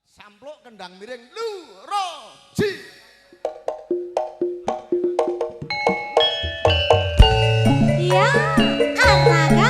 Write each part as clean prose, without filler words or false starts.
Sampluk kendang miring lu ro ji. Ya, Arnaga.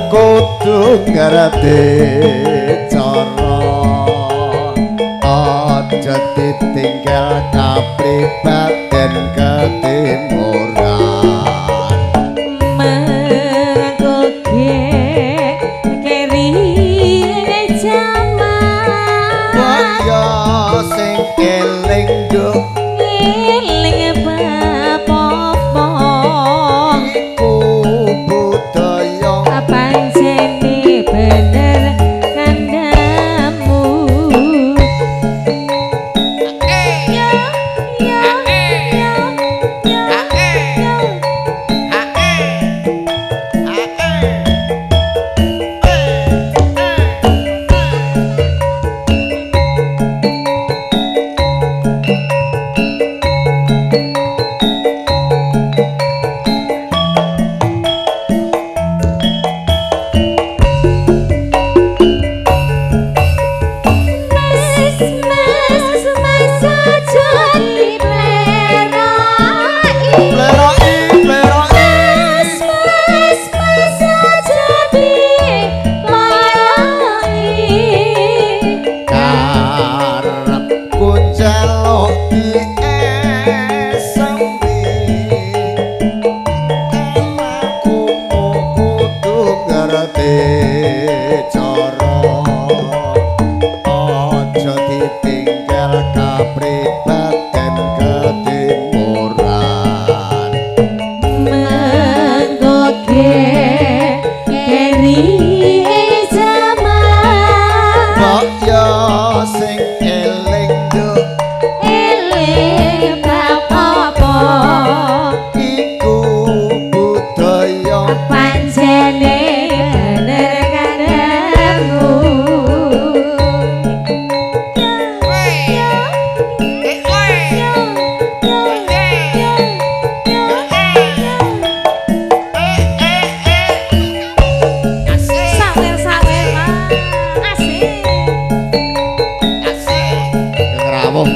Kudu ngerti cara aja ditinggal kapribaden ketimuran menggoge keri jaman kaya sing eling yo eling bapopo iku budaya pancene bener kandamu yo yo yo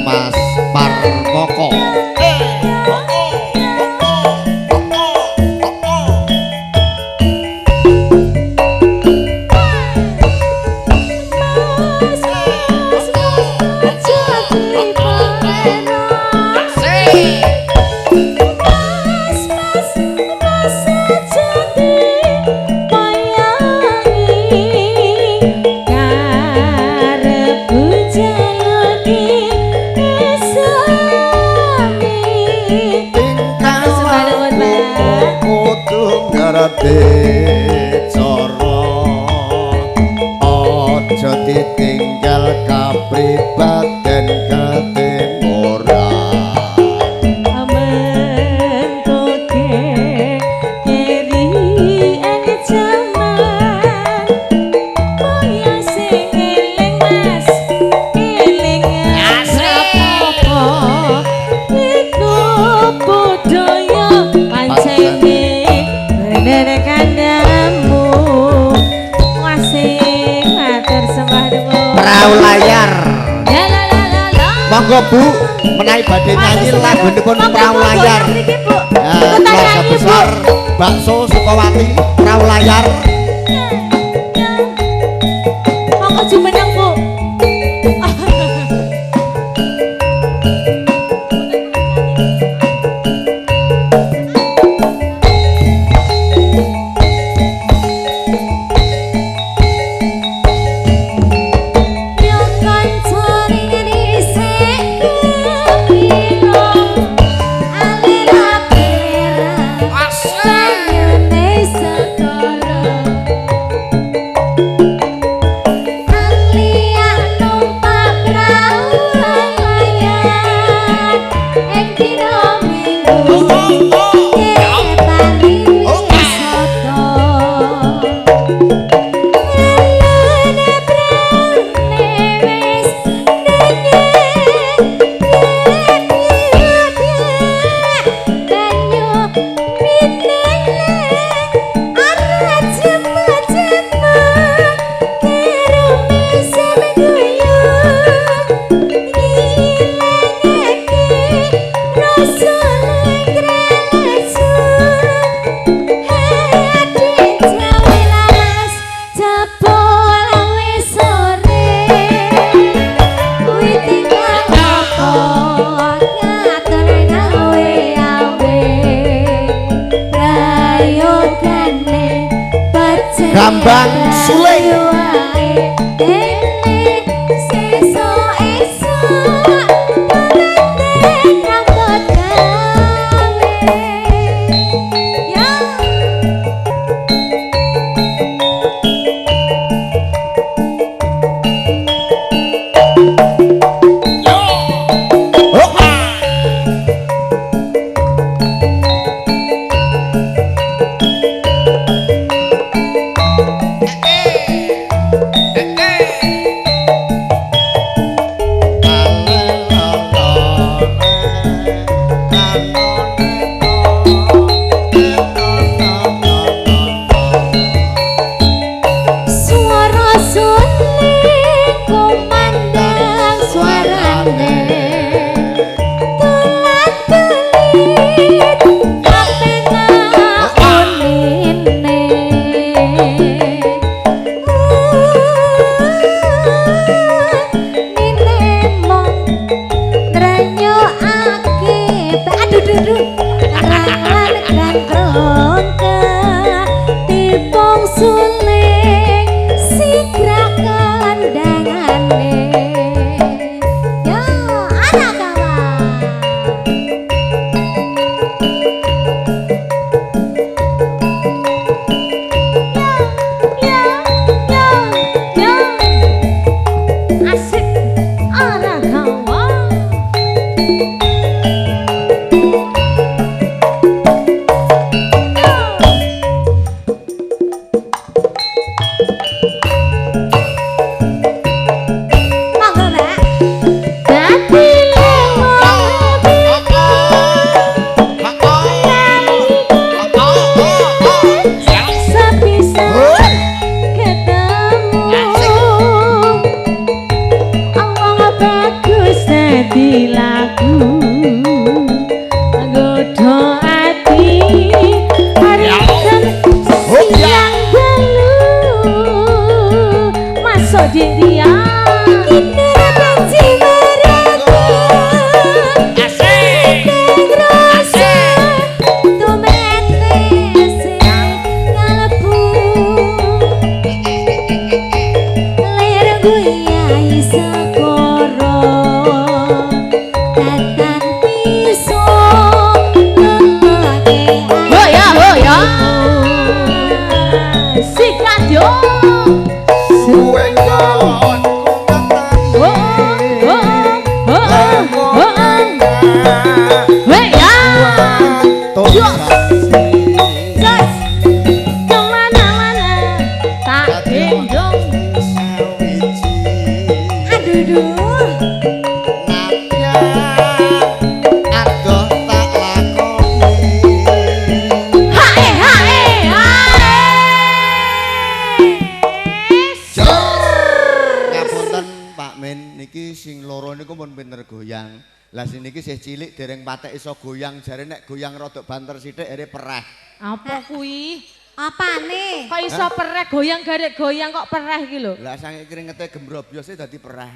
Mas Parmoko cara aja ditinggal kapribaden ketimuran menggoge keri jaman kaya sing eling mas eling apa iku budaya pancene bener kandamu wasing matur sembah nuwun perahu layar la la la la monggo Bu menawi badhe nyanyi lagunipun perahu layar keluarga besar bakso Sukawati perahu layar monggo jumeneng Bu Gambang Suling. Cilik dereng patek iso goyang jare nek goyang rodok banter sithik ere pereh. Apa kuwi? Apane? Kok iso pereh goyang garek goyang kok pereh iki lho. Lah sange kringete gembrobyose dadi pereh.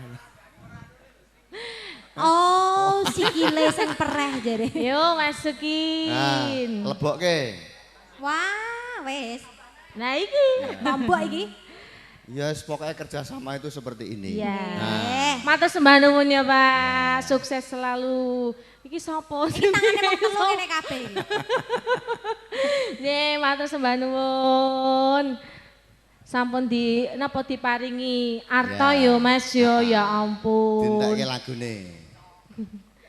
Oh, sikile sing pereh jare. Yo masukin. Nah, lebokke. Wah, wis. Nah iki Tombok iki. Ya yes, pokoknya kerjasama itu seperti ini. Iya. Nah. Matur sembah nuwun ya Pak. Sukses selalu. Iki sapa? Iki tangane mung kene kabeh. Nih, matur sembah nuwun. Sampun di napa diparingi arta Ya. yo Mas yo ya ampun. Dintake lagune.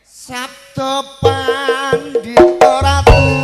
Sabda pandhita ratu